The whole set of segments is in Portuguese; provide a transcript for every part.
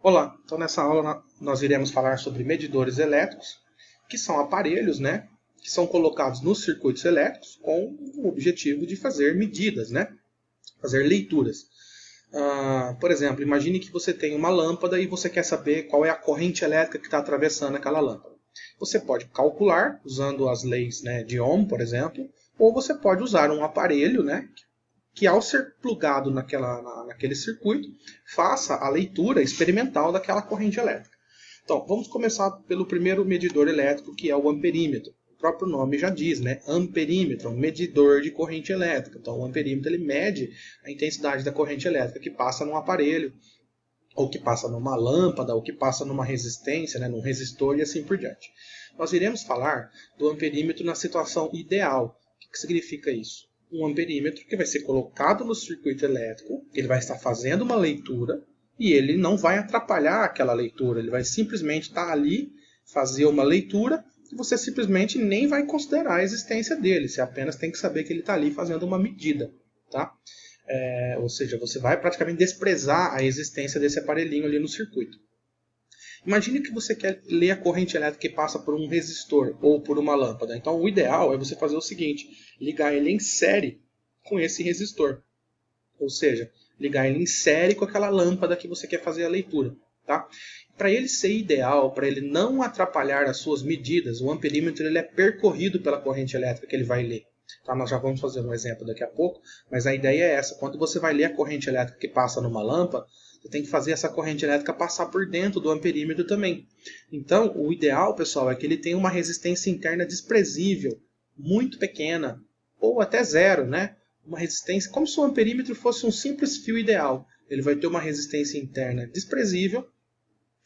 Olá, então nessa aula nós iremos falar sobre medidores elétricos, que são aparelhos, que são colocados nos circuitos elétricos com o objetivo de fazer medidas, fazer leituras. Por exemplo, imagine que você tem uma lâmpada e você quer saber qual é a corrente elétrica que está atravessando aquela lâmpada. Você pode calcular usando as leis, de Ohm, por exemplo, ou você pode usar um aparelho, que ao ser plugado naquele circuito, faça a leitura experimental daquela corrente elétrica. Então, vamos começar pelo primeiro medidor elétrico, que é o amperímetro. O próprio nome já diz, amperímetro, um medidor de corrente elétrica. Então, o amperímetro ele mede a intensidade da corrente elétrica que passa num aparelho, ou que passa numa lâmpada, ou que passa numa resistência, num resistor e assim por diante. Nós iremos falar do amperímetro na situação ideal. O que significa isso? Um amperímetro que vai ser colocado no circuito elétrico, ele vai estar fazendo uma leitura e ele não vai atrapalhar aquela leitura, ele vai simplesmente estar ali, fazer uma leitura e você simplesmente nem vai considerar a existência dele, você apenas tem que saber que ele está ali fazendo uma medida. Tá? Ou seja, você vai praticamente desprezar a existência desse aparelhinho ali no circuito. Imagine que você quer ler a corrente elétrica que passa por um resistor ou por uma lâmpada. Então, o ideal é você fazer o seguinte: ligar ele em série com esse resistor. Ou seja, ligar ele em série com aquela lâmpada que você quer fazer a leitura. Tá? Para ele ser ideal, para ele não atrapalhar as suas medidas, o amperímetro ele é percorrido pela corrente elétrica que ele vai ler. Tá? Nós já vamos fazer um exemplo daqui a pouco, mas a ideia é essa. Quando você vai ler a corrente elétrica que passa numa lâmpada, você tem que fazer essa corrente elétrica passar por dentro do amperímetro também. Então, o ideal, pessoal, é que ele tenha uma resistência interna desprezível, muito pequena, ou até zero, Uma resistência, como se o amperímetro fosse um simples fio ideal. Ele vai ter uma resistência interna desprezível,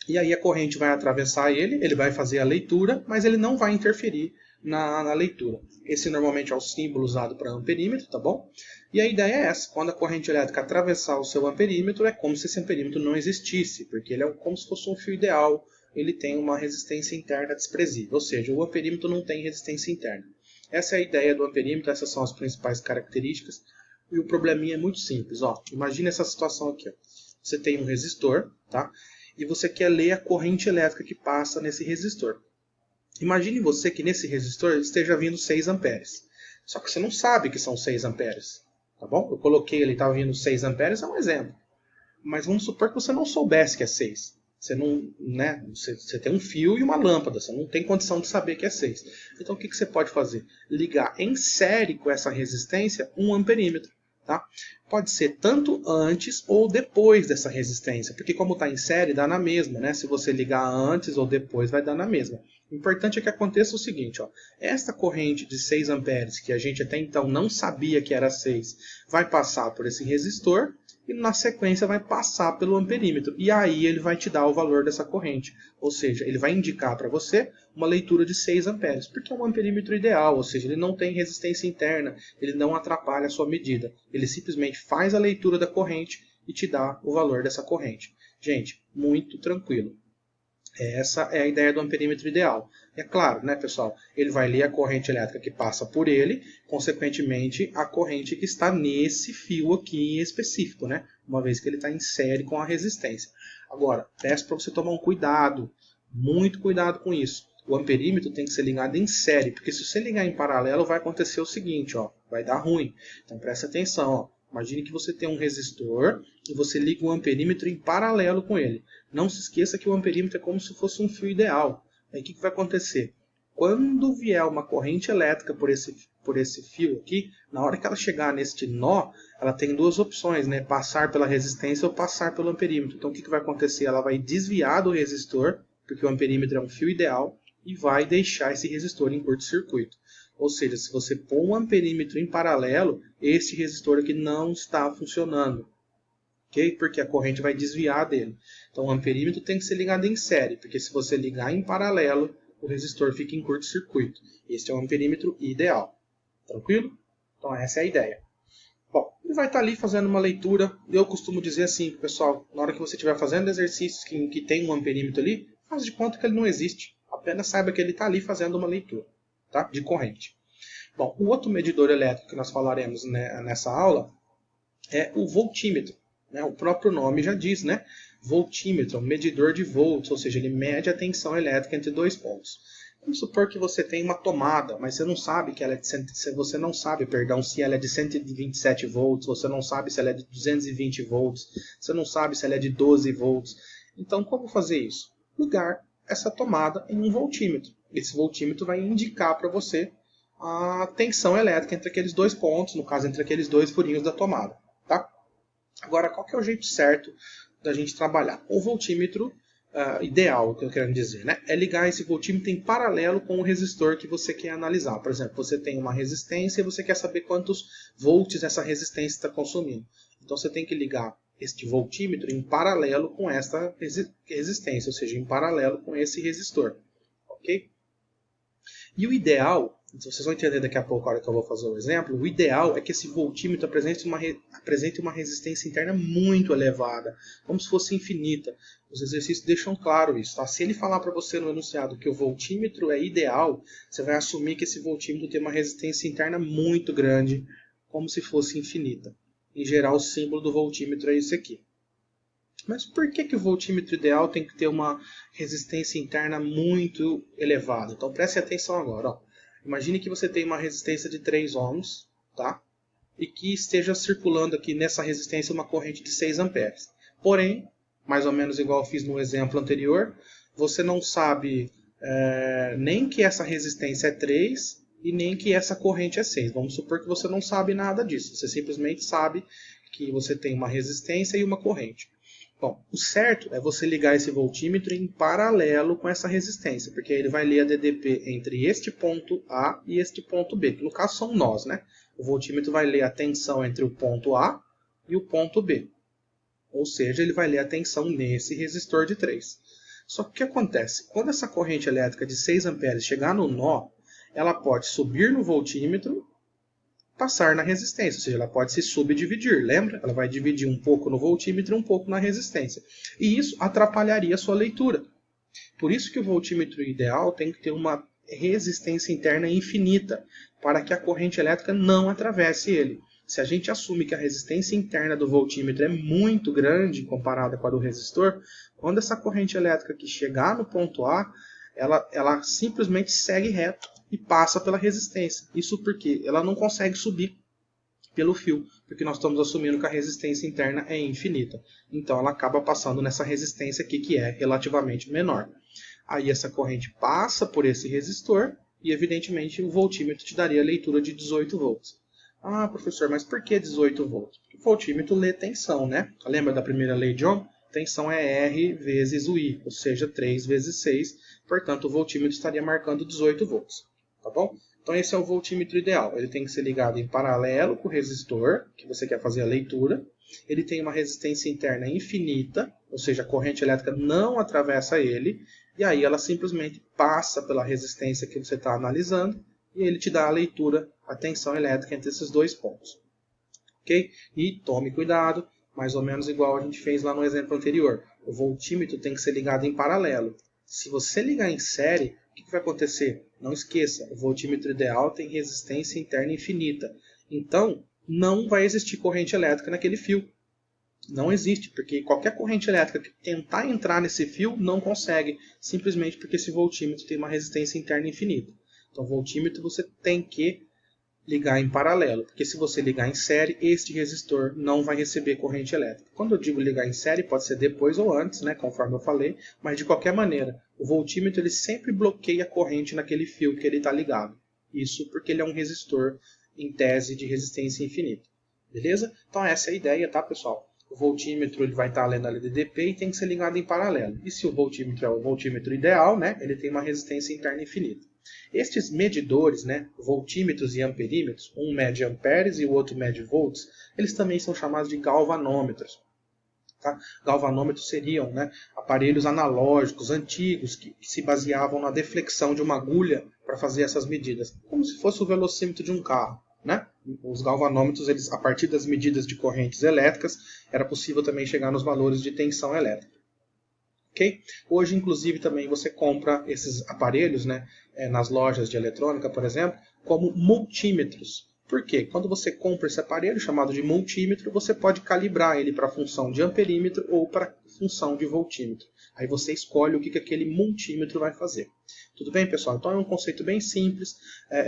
e aí a corrente vai atravessar ele, ele vai fazer a leitura, mas ele não vai interferir na leitura. Esse normalmente é o símbolo usado para amperímetro, tá bom? E a ideia é essa: quando a corrente elétrica atravessar o seu amperímetro, é como se esse amperímetro não existisse, porque ele é como se fosse um fio ideal, ele tem uma resistência interna desprezível, ou seja, o amperímetro não tem resistência interna. Essa é a ideia do amperímetro, essas são as principais características, e o probleminha é muito simples. Imagine essa situação aqui. Você tem um resistor, tá? E você quer ler a corrente elétrica que passa nesse resistor. Imagine você que nesse resistor esteja vindo 6 amperes. Só que você não sabe que são 6 amperes. Tá bom? Eu coloquei ele estava vindo 6 amperes, é um exemplo. Mas vamos supor que você não soubesse que é 6. Você não, você tem um fio e uma lâmpada, você não tem condição de saber que é 6. Então o que você pode fazer? Ligar em série com essa resistência um amperímetro. Tá? Pode ser tanto antes ou depois dessa resistência, porque como está em série, dá na mesma. Se você ligar antes ou depois, vai dar na mesma. O importante é que aconteça o seguinte: esta corrente de 6 amperes, que a gente até então não sabia que era 6, vai passar por esse resistor, e na sequência vai passar pelo amperímetro. E aí ele vai te dar o valor dessa corrente. Ou seja, ele vai indicar para você uma leitura de 6 amperes, porque é um amperímetro ideal, ou seja, ele não tem resistência interna, ele não atrapalha a sua medida. Ele simplesmente faz a leitura da corrente e te dá o valor dessa corrente. Gente, muito tranquilo. Essa é a ideia do amperímetro ideal. É claro, pessoal? Ele vai ler a corrente elétrica que passa por ele, consequentemente, a corrente que está nesse fio aqui em específico, Uma vez que ele está em série com a resistência. Agora, peço para você tomar um cuidado, muito cuidado com isso. O amperímetro tem que ser ligado em série, porque se você ligar em paralelo, vai acontecer o seguinte, vai dar ruim. Então preste atenção, Imagine que você tem um resistor e você liga o amperímetro em paralelo com ele. Não se esqueça que o amperímetro é como se fosse um fio ideal. Aí o que vai acontecer? Quando vier uma corrente elétrica por esse fio aqui, na hora que ela chegar neste nó, ela tem duas opções, passar pela resistência ou passar pelo amperímetro. Então o que vai acontecer? Ela vai desviar do resistor, porque o amperímetro é um fio ideal, e vai deixar esse resistor em curto-circuito. Ou seja, se você pôr um amperímetro em paralelo, esse resistor aqui não está funcionando. Okay? Porque a corrente vai desviar dele. Então o amperímetro tem que ser ligado em série, porque se você ligar em paralelo, o resistor fica em curto-circuito. Esse é o amperímetro ideal. Tranquilo? Então essa é a ideia. Bom, ele vai estar ali fazendo uma leitura. Eu costumo dizer assim, pessoal, na hora que você estiver fazendo exercícios que tem um amperímetro ali, faz de conta que ele não existe. Apenas saiba que ele está ali fazendo uma leitura, tá? De corrente. Bom, o outro medidor elétrico que nós falaremos nessa aula é o voltímetro. O próprio nome já diz, voltímetro, um medidor de volts, ou seja, ele mede a tensão elétrica entre dois pontos. Vamos supor que você tem uma tomada, mas você não sabe que ela é de você não sabe, perdão, se ela é de 127 volts, você não sabe se ela é de 220 volts, você não sabe se ela é de 12 volts. Então, como fazer isso? Ligar essa tomada em um voltímetro. Esse voltímetro vai indicar para você a tensão elétrica entre aqueles dois pontos, no caso, entre aqueles dois furinhos da tomada. Tá? Agora, qual que é o jeito certo da gente trabalhar? O voltímetro ideal, que eu quero dizer, né? É ligar esse voltímetro em paralelo com o resistor que você quer analisar. Por exemplo, você tem uma resistência e você quer saber quantos volts essa resistência está consumindo. Então, você tem que ligar este voltímetro em paralelo com esta resistência, ou seja, em paralelo com esse resistor. Ok? E o ideal, vocês vão entender daqui a pouco, a hora que eu vou fazer o exemplo, o ideal é que esse voltímetro apresente uma resistência interna muito elevada, como se fosse infinita. Os exercícios deixam claro isso. Tá? Se ele falar para você no enunciado que o voltímetro é ideal, você vai assumir que esse voltímetro tem uma resistência interna muito grande, como se fosse infinita. Em geral, o símbolo do voltímetro é esse aqui. Mas por que o voltímetro ideal tem que ter uma resistência interna muito elevada? Então preste atenção agora. Ó. Imagine que você tem uma resistência de 3 ohms, tá? E que esteja circulando aqui nessa resistência uma corrente de 6 amperes. Porém, mais ou menos igual eu fiz no exemplo anterior, você não sabe nem que essa resistência é 3 e nem que essa corrente é 6. Vamos supor que você não sabe nada disso. Você simplesmente sabe que você tem uma resistência e uma corrente. Bom, o certo é você ligar esse voltímetro em paralelo com essa resistência, porque ele vai ler a DDP entre este ponto A e este ponto B, que no caso são nós, né? O voltímetro vai ler a tensão entre o ponto A e o ponto B. Ou seja, ele vai ler a tensão nesse resistor de 3. Só que o que acontece? Quando essa corrente elétrica de 6 amperes chegar no nó, ela pode subir no voltímetro, passar na resistência, ou seja, ela pode se subdividir, lembra? Ela vai dividir um pouco no voltímetro e um pouco na resistência. E isso atrapalharia a sua leitura. Por isso que o voltímetro ideal tem que ter uma resistência interna infinita, para que a corrente elétrica não atravesse ele. Se a gente assume que a resistência interna do voltímetro é muito grande comparada com a do resistor, quando essa corrente elétrica que chegar no ponto A, ela simplesmente segue reto e passa pela resistência. Isso porque ela não consegue subir pelo fio, porque nós estamos assumindo que a resistência interna é infinita. Então ela acaba passando nessa resistência aqui, que é relativamente menor. Aí essa corrente passa por esse resistor e, evidentemente, o voltímetro te daria a leitura de 18 volts. Ah, professor, mas por que 18 volts? Porque o voltímetro lê tensão, né? Lembra da primeira lei de Ohm? Tensão é R vezes o I, ou seja, 3 vezes 6. Portanto, o voltímetro estaria marcando 18 volts. Tá bom? Então esse é o voltímetro ideal. Ele tem que ser ligado em paralelo com o resistor, que você quer fazer a leitura. Ele tem uma resistência interna infinita, ou seja, a corrente elétrica não atravessa ele, e aí ela simplesmente passa pela resistência que você está analisando, e ele te dá a leitura, a tensão elétrica entre esses dois pontos. Ok? E tome cuidado, mais ou menos igual a gente fez lá no exemplo anterior. O voltímetro tem que ser ligado em paralelo. Se você ligar em série, o que vai acontecer? Não esqueça, o voltímetro ideal tem resistência interna infinita. Então, não vai existir corrente elétrica naquele fio. Não existe, porque qualquer corrente elétrica que tentar entrar nesse fio não consegue, simplesmente porque esse voltímetro tem uma resistência interna infinita. Então, o voltímetro você tem que ligar em paralelo, porque se você ligar em série, este resistor não vai receber corrente elétrica. Quando eu digo ligar em série, pode ser depois ou antes, né, conforme eu falei, mas de qualquer maneira, o voltímetro ele sempre bloqueia a corrente naquele fio que ele está ligado. Isso porque ele é um resistor em tese de resistência infinita. Beleza? Então essa é a ideia, tá, pessoal? O voltímetro ele vai estar lendo a DDP e tem que ser ligado em paralelo. E se o voltímetro é o voltímetro ideal, né, ele tem uma resistência interna infinita. Estes medidores, né, voltímetros e amperímetros, um mede amperes e o outro mede volts, eles também são chamados de galvanômetros. Tá? Galvanômetros seriam, né, aparelhos analógicos antigos que se baseavam na deflexão de uma agulha para fazer essas medidas, como se fosse o velocímetro de um carro. Né? Os galvanômetros, eles, a partir das medidas de correntes elétricas, era possível também chegar nos valores de tensão elétrica. Okay? Hoje, inclusive, também você compra esses aparelhos, né, nas lojas de eletrônica, por exemplo, como multímetros. Por quê? Quando você compra esse aparelho chamado de multímetro, você pode calibrar ele para a função de amperímetro ou para a função de voltímetro. Aí você escolhe o que aquele multímetro vai fazer. Tudo bem, pessoal? Então é um conceito bem simples,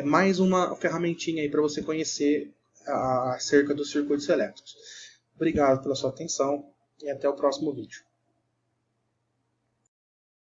mais uma ferramentinha aí para você conhecer acerca dos circuitos elétricos. Obrigado pela sua atenção e até o próximo vídeo.